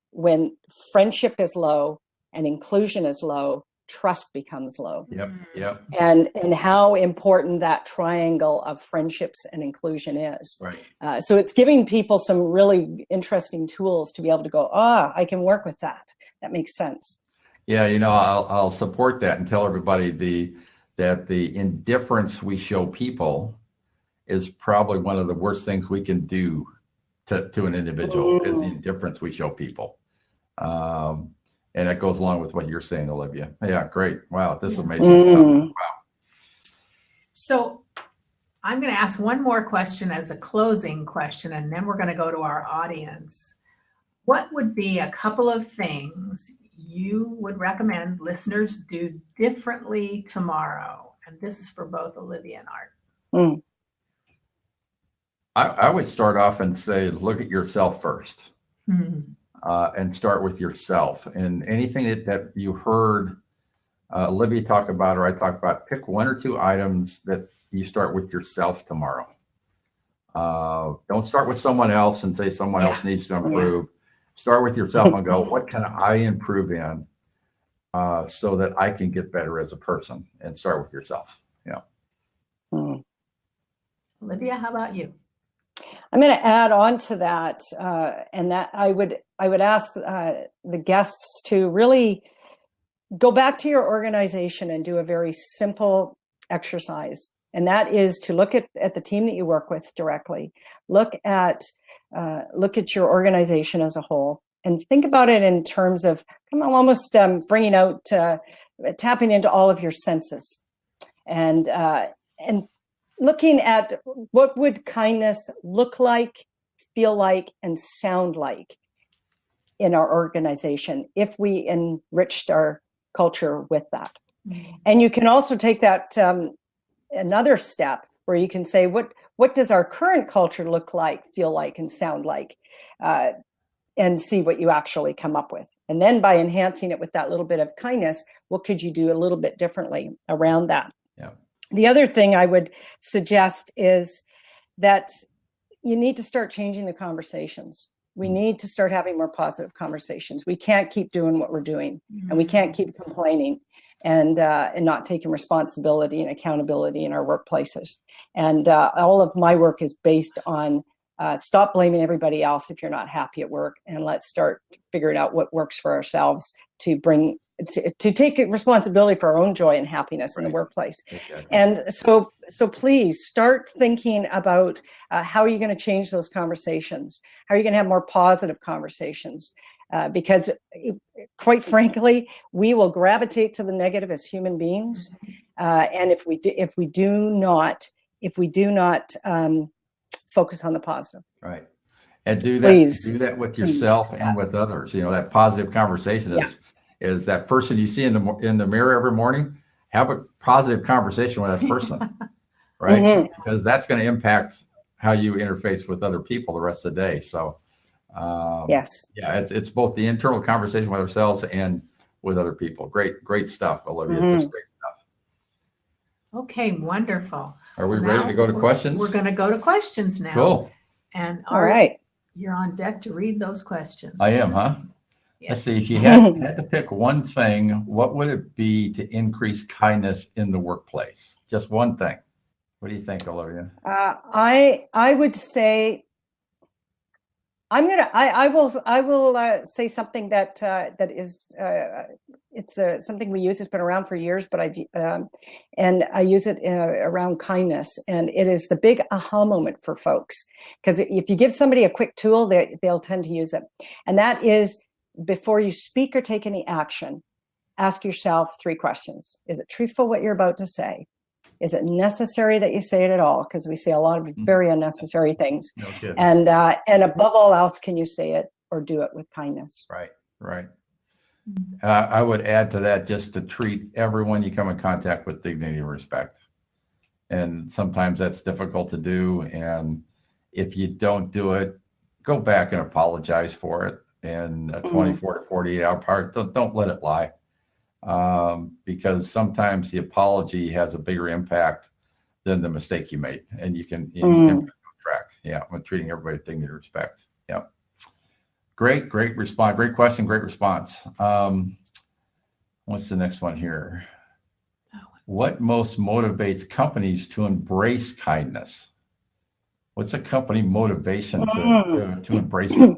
when friendship is low and inclusion is low, trust becomes low. Yep. And how important that triangle of friendships and inclusion is. Right. So it's giving people some really interesting tools to be able to go, I can work with that. That makes sense. Yeah, I'll support that and tell everybody that the indifference we show people is probably one of the worst things we can do to an individual, is the indifference we show people. And that goes along with what you're saying, Olivia. Yeah, great. Wow, this is amazing stuff. Wow. So I'm going to ask one more question as a closing question, and then we're going to go to our audience. What would be a couple of things you would recommend listeners do differently tomorrow? And this is for both Olivia and Art. I would start off and say, look at yourself first. And start with yourself. And anything that you heard Olivia talk about, or I talked about, pick 1 or 2 items that you start with yourself tomorrow. Don't start with someone else and say someone else needs to improve. Start with yourself and go, what can I improve in so that I can get better as a person? And start with yourself. Yeah. Olivia, how about you? I'm going to add on to that, and that I would ask the guests to really go back to your organization and do a very simple exercise, and that is to look at the team that you work with directly. Look at your organization as a whole, and think about it in terms of almost bringing out, tapping into all of your senses, and looking at what would kindness look like, feel like, and sound like in our organization if we enriched our culture with that. And you can also take that another step where you can say, what does our current culture look like, feel like, and sound like, and see what you actually come up with. And then by enhancing it with that little bit of kindness, what could you do a little bit differently around that? Yeah. The other thing I would suggest is that you need to start changing the conversations. We need to start having more positive conversations. We can't keep doing what we're doing, and we can't keep complaining and not taking responsibility and accountability in our workplaces. And all of my work is based on stop blaming everybody else if you're not happy at work, and let's start figuring out what works for ourselves to take responsibility for our own joy and happiness in the workplace. Exactly. And so please start thinking about how are you going to change those conversations? How are you going to have more positive conversations? Because quite frankly, we will gravitate to the negative as human beings. And if we do not focus on the positive. Right. And do that with yourself and with others. That positive conversation is that person you see in the mirror every morning. Have a positive conversation with that person, right? Because that's going to impact how you interface with other people the rest of the day. So, it's both the internal conversation with ourselves and with other people. Great stuff, Olivia. Just great stuff. Okay, wonderful. Are we ready to go to questions? We're going to go to questions now. Cool. And all right, you're on deck to read those questions. I am, huh? Yes. Let's see. If you had to pick one thing, what would it be to increase kindness in the workplace? Just one thing. What do you think, Olivia? I would say I will say something that is it's something we use. It's been around for years, but I use it around kindness, and it is the big aha moment for folks. Because if you give somebody a quick tool, they'll tend to use it, and that is, before you speak or take any action, ask yourself 3 questions. Is it truthful what you're about to say? Is it necessary that you say it at all? Because we say a lot of very unnecessary things. No kidding. And above all else, can you say it or do it with kindness? Right. I would add to that just to treat everyone you come in contact with dignity and respect. And sometimes that's difficult to do. And if you don't do it, go back and apologize for it in a 24 to 48 hour part. Don't let it lie. Because sometimes the apology has a bigger impact than the mistake you made, and you can track. Yeah, when treating everybody with dignity and respect. Yeah, great response. Great question. Great response. What's the next one here? What most motivates companies to embrace kindness? What's a company motivation to embrace it?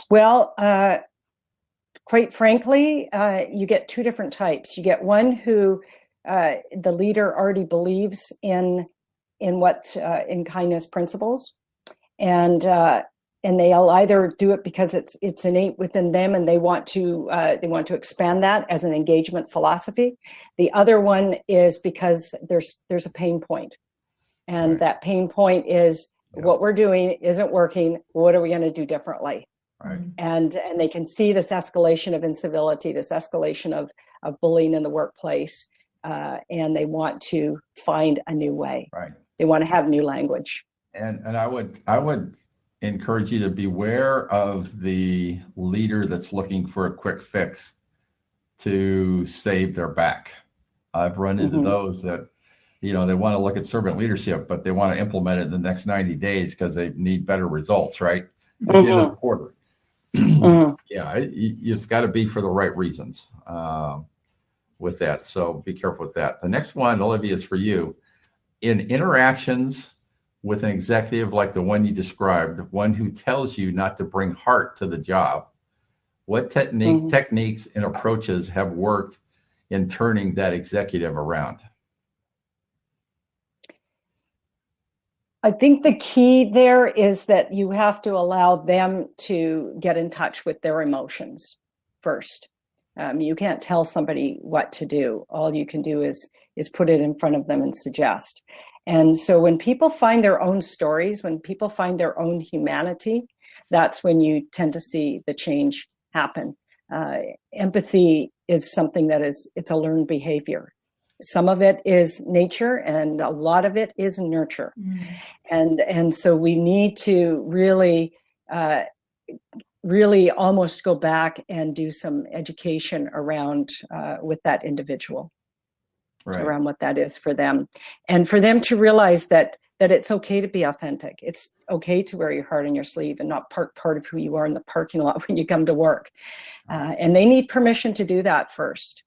Well, quite frankly, you get 2 different types. You get one who the leader already believes in kindness principles, and they'll either do it because it's innate within them, and they want to expand that as an engagement philosophy. The other one is because there's a pain point, and that pain point is what we're doing isn't working. What are we going to do differently? Right. And they can see this escalation of incivility, this escalation of bullying in the workplace, and they want to find a new way. Right. They want to have new language. And I would encourage you to beware of the leader that's looking for a quick fix to save their back. I've run into those that, they want to look at servant leadership, but they want to implement it in the next 90 days because they need better results, right? At the end of the quarter. Yeah, it's got to be for the right reasons with that. So be careful with that. The next one, Olivia, is for you. In interactions with an executive like the one you described, one who tells you not to bring heart to the job, what techniques and approaches have worked in turning that executive around? I think the key there is that you have to allow them to get in touch with their emotions first. You can't tell somebody what to do. All you can do is put it in front of them and suggest. And so when people find their own stories, when people find their own humanity, that's when you tend to see the change happen. Empathy is something that it's a learned behavior. Some of it is nature and a lot of it is nurture. And so we need to really almost go back and do some education around with that individual, around what that is for them, and for them to realize that it's okay to be authentic. It's okay to wear your heart on your sleeve and not park part of who you are in the parking lot when you come to work. And they need permission to do that first.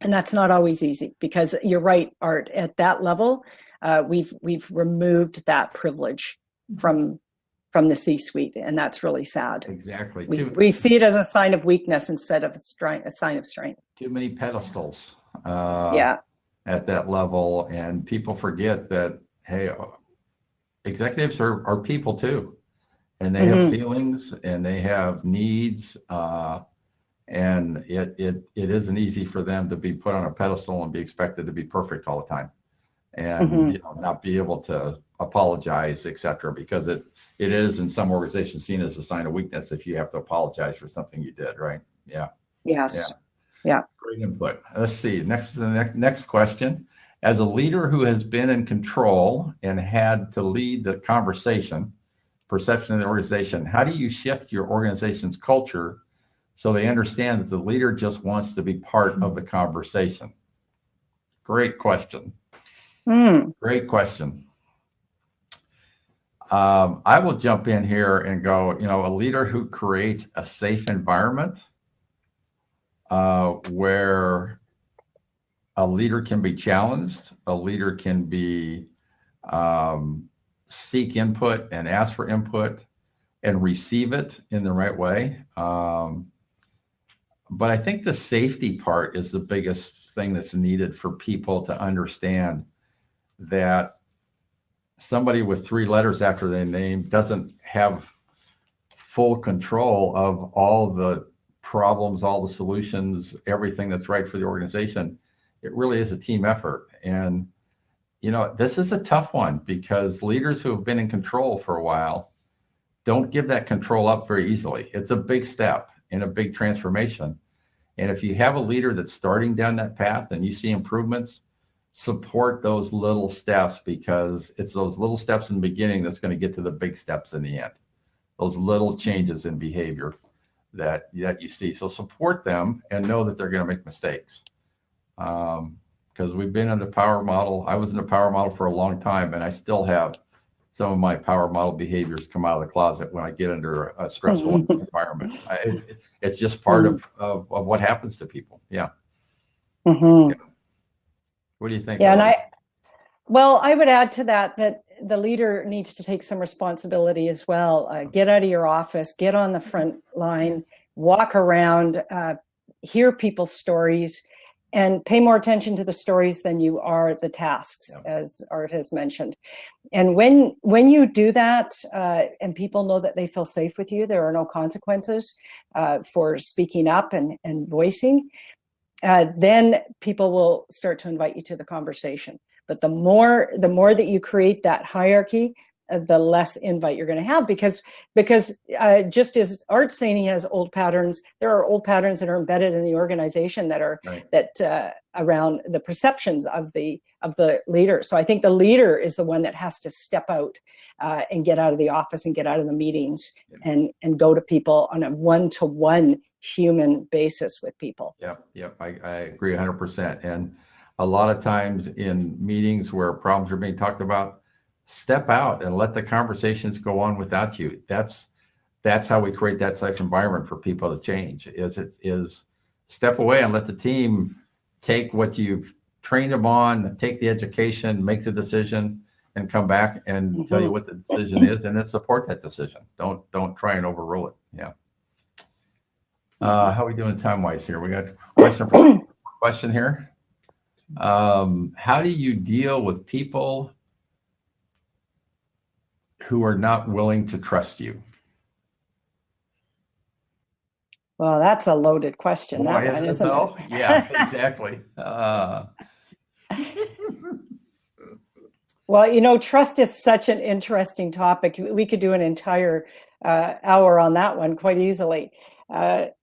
And that's not always easy, because you're right, Art, at that level, we've removed that privilege from the C-suite, and that's really sad. Exactly. We see it as a sign of weakness instead of a sign of strength. Too many pedestals at that level, and people forget that, hey, executives are people too, and they have feelings and they have needs, and it isn't easy for them to be put on a pedestal and be expected to be perfect all the time, and not be able to apologize, etc., because it is in some organizations seen as a sign of weakness if you have to apologize for something you did, right? Great input. Let's see, next question. As a leader who has been in control and had to lead the conversation, perception of the organization, how do you shift your organization's culture so they understand that the leader just wants to be part of the conversation? Great question. Great question. I will jump in here and go, a leader who creates a safe environment where a leader can be challenged, a leader can be seek input and ask for input and receive it in the right way. But I think the safety part is the biggest thing that's needed for people to understand that somebody with 3 letters after their name doesn't have full control of all the problems, all the solutions, everything that's right for the organization. It really is a team effort. And, this is a tough one, because leaders who have been in control for a while don't give that control up very easily. It's a big step and a big transformation. And if you have a leader that's starting down that path and you see improvements, support those little steps, because it's those little steps in the beginning that's going to get to the big steps in the end. Those little changes in behavior that you see. So support them and know that they're going to make mistakes. Because we've been in the power model. I was in the power model for a long time, and I still have some of my power model behaviors come out of the closet when I get under a stressful environment. It's just part of what happens to people. Yeah. What do you think? Yeah, and I would add to that the leader needs to take some responsibility as well. Get out of your office, get on the front line, walk around, hear people's stories, and pay more attention to the stories than you are the tasks, as Art has mentioned. And when you do that, and people know that they feel safe with you, there are no consequences for speaking up and voicing, then people will start to invite you to the conversation. But the more that you create that hierarchy, the less invite you're going to have, because just as Art's saying, he has old patterns. There are old patterns that are embedded in the organization that are around the perceptions of the leader. So I think the leader is the one that has to step out and get out of the office and get out of the meetings and go to people on a one-to-one human basis with people. Yep. I agree 100%. And a lot of times in meetings where problems are being talked about, step out and let the conversations go on without you. That's how we create that safe environment for people to change. Is step away and let the team take what you've trained them on, take the education, make the decision, and come back and tell you what the decision is, and then support that decision. Don't try and overrule it. Yeah. How are we doing time-wise here? We got a question here. How do you deal with people who are not willing to trust you? Well, that's a loaded question. Boy, That one, isn't it? it? Yeah, exactly. Well, trust is such an interesting topic. We could do an entire hour on that one quite easily. But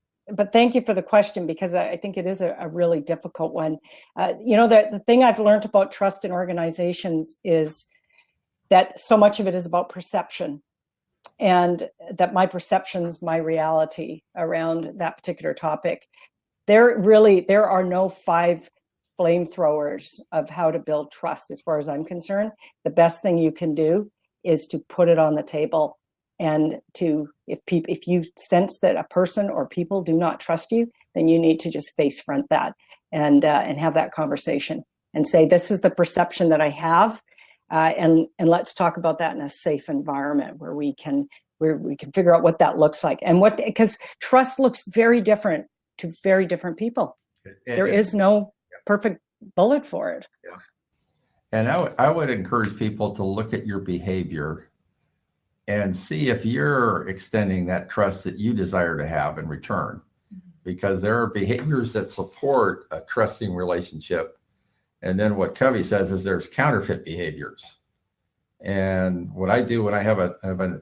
thank you for the question, because I think it is a really difficult one. The thing I've learned about trust in organizations is that so much of it is about perception, and that my perception's my reality around that particular topic. There are no 5 flamethrowers of how to build trust, as far as I'm concerned. The best thing you can do is to put it on the table, and if you sense that a person or people do not trust you, then you need to just face front that and have that conversation and say, this is the perception that I have, and let's talk about that in a safe environment where we can figure out what that looks like, and because trust looks very different to very different people. There is no perfect bullet for it. Yeah. And I would encourage people to look at your behavior and see if you're extending that trust that you desire to have in return, because there are behaviors that support a trusting relationship. And then what Covey says is there's counterfeit behaviors. And what I do when I have a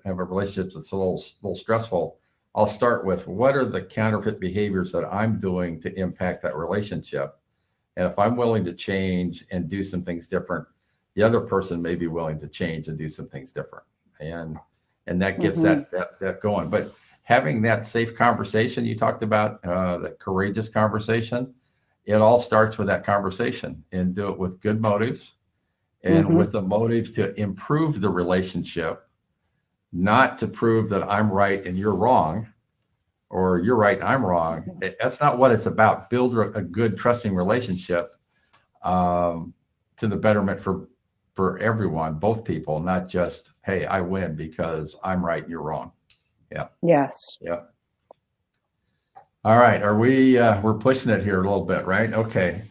relationship that's a little stressful, I'll start with, what are the counterfeit behaviors that I'm doing to impact that relationship? And if I'm willing to change and do some things different, the other person may be willing to change and do some things different. And that gets that going. But having that safe conversation you talked about, that courageous conversation, it all starts with that conversation, and do it with good motives and with a motive to improve the relationship, not to prove that I'm right and you're wrong, or you're right and I'm wrong. That's not what it's about. Build a good, trusting relationship to the betterment for everyone, both people, not just, hey, I win because I'm right and you're wrong. Yeah. Yes. Yeah. All right. We're pushing it here a little bit, right? Okay.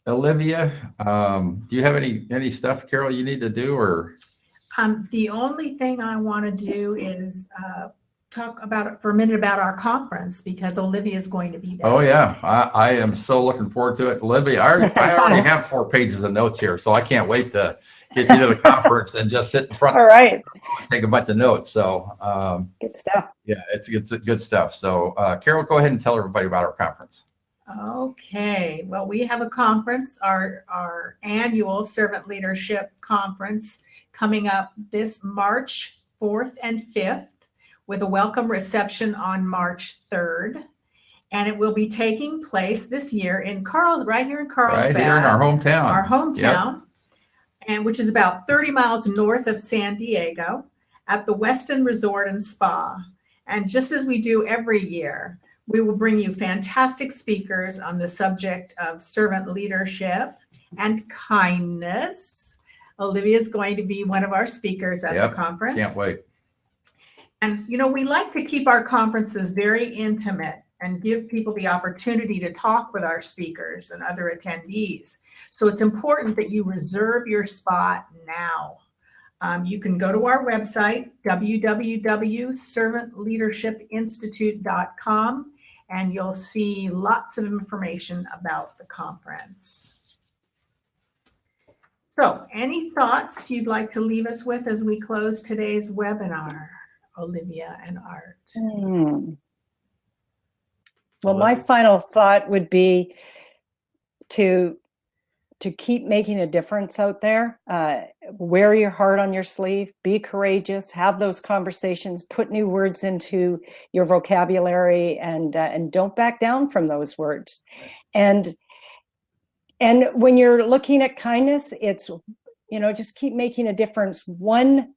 Olivia, do you have any stuff, Carol, you need to do, or? The only thing I want to do is talk for a minute about our conference, because Olivia is going to be there. Oh yeah, I am so looking forward to it. Olivia, I already have 4 pages of notes here, so I can't wait to get you to the conference and just sit in front. All right. And take a bunch of notes. So good stuff. Yeah, it's good stuff. So Carol, go ahead and tell everybody about our conference. Okay, well, we have a conference, our annual Servant Leadership Conference, coming up this March 4th and 5th, with a welcome reception on March 3rd. And it will be taking place this year right here in Carlsbad. Right here in our hometown. Our hometown, and which is about 30 miles north of San Diego, at the Westin Resort and Spa. And just as we do every year, we will bring you fantastic speakers on the subject of servant leadership and kindness. Olivia is going to be one of our speakers at the conference. Can't wait. And, we like to keep our conferences very intimate and give people the opportunity to talk with our speakers and other attendees. So it's important that you reserve your spot now. You can go to our website, www.servantleadershipinstitute.com, and you'll see lots of information about the conference. So any thoughts you'd like to leave us with as we close today's webinar, Olivia and Art? Well, my final thought would be to keep making a difference out there. wear your heart on your sleeve, be courageous, have those conversations, put new words into your vocabulary, and don't back down from those words. And when you're looking at kindness, it's, just keep making a difference, one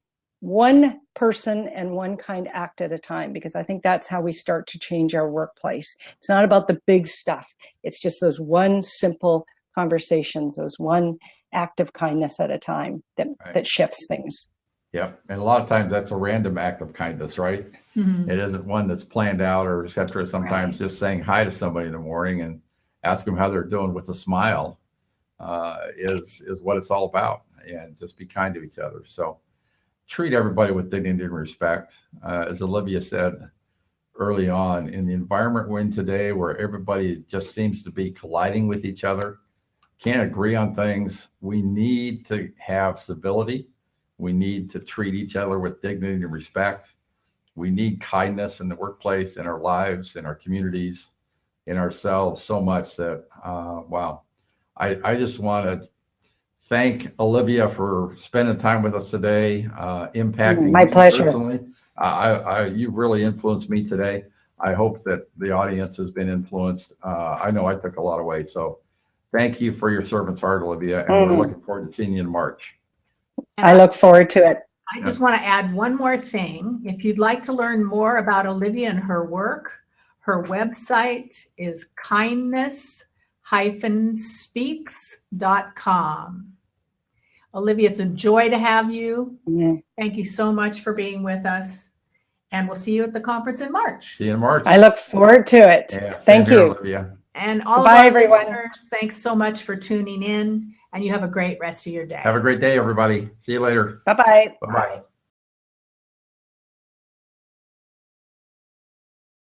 person and one kind act at a time, because I think that's how we start to change our workplace. It's not about the big stuff. It's just those one simple conversations, those one act of kindness at a time that shifts things. Yep. And a lot of times that's a random act of kindness, right? Mhm. It isn't one that's planned out or et cetera. Sometimes just saying hi to somebody in the morning and ask them how they're doing with a smile is what it's all about. And just be kind to each other. So treat everybody with dignity and respect. As Olivia said early on, in the environment we're in today, where everybody just seems to be colliding with each other, can't agree on things, we need to have civility. We need to treat each other with dignity and respect. We need kindness in the workplace, in our lives, in our communities, in ourselves so much that, wow. I just want to thank Olivia for spending time with us today, impacting My me pleasure. personally. You really influenced me today. I hope that the audience has been influenced. I know I took a lot away. So thank you for your servant's heart, Olivia. And we're looking forward to seeing you in March. I look forward to it. I just want to add one more thing. If you'd like to learn more about Olivia and her work, her website is kindness-speaks.com. Olivia, it's a joy to have you. Yeah. Thank you so much for being with us. And we'll see you at the conference in March. See you in March. I look forward to it. Yeah, Thank same here, you. Olivia. And all Goodbye, of our everyone. listeners, thanks so much for tuning in. And you have a great rest of your day. Have a great day, everybody. See you later. Bye-bye. Bye-bye.